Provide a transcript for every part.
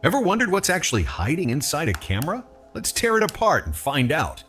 Ever wondered what's actually hiding inside a camera? Let's tear it apart and find out.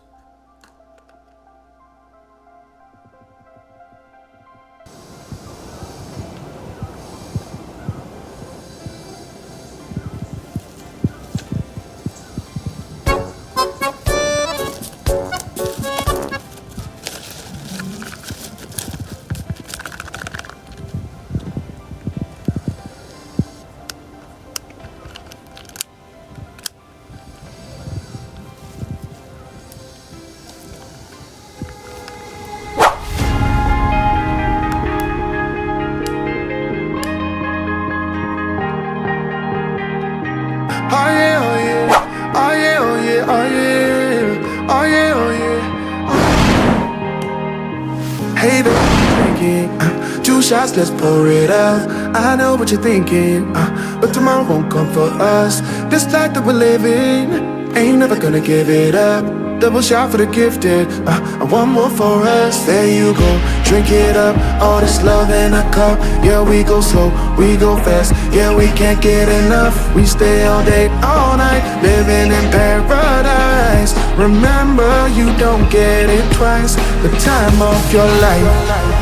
Hey there, drinking 2 shots, let's pour it up. I know what you're thinking, but tomorrow won't come for us. This life that we're living, ain't never gonna give it up. Double shot for the gifted, and one more for us. There you go, drink it up. All this love in a cup. Yeah, we go slow, we go fast. Yeah, we can't get enough. We stay all day, all night, living in paradise. Remember, you don't get it twice. The time of your life.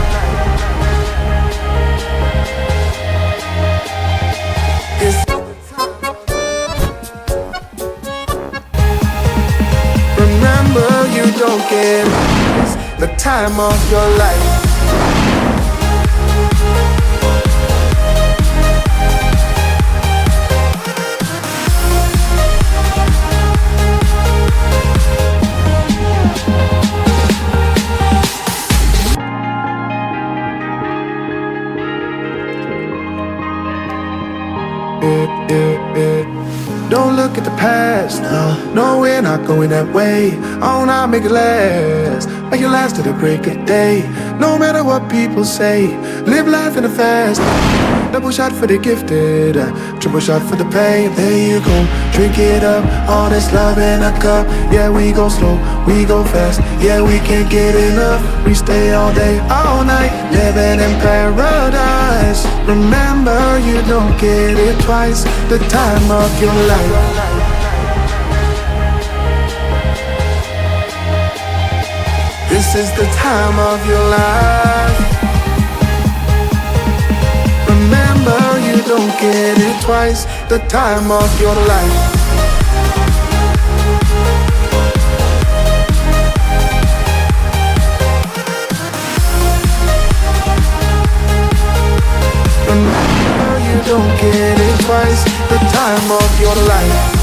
Remember, you don't get the time of your life. Don't look at the past, no, we're not going that way. Oh, now make it last, make it last to the break of day. No matter what people say, live life in the fast. Double shot for the gifted, triple shot for the pain. There you go, drink it up. All this love in a cup. Yeah, we go slow, we go fast. Yeah, we can't get enough. We stay all day, all night, living in paradise. Remember, you don't get it twice. The time of your life. This is the time of your life. Remember, you don't get it twice. The time of your life. Remember, you don't get it twice. The time of your life.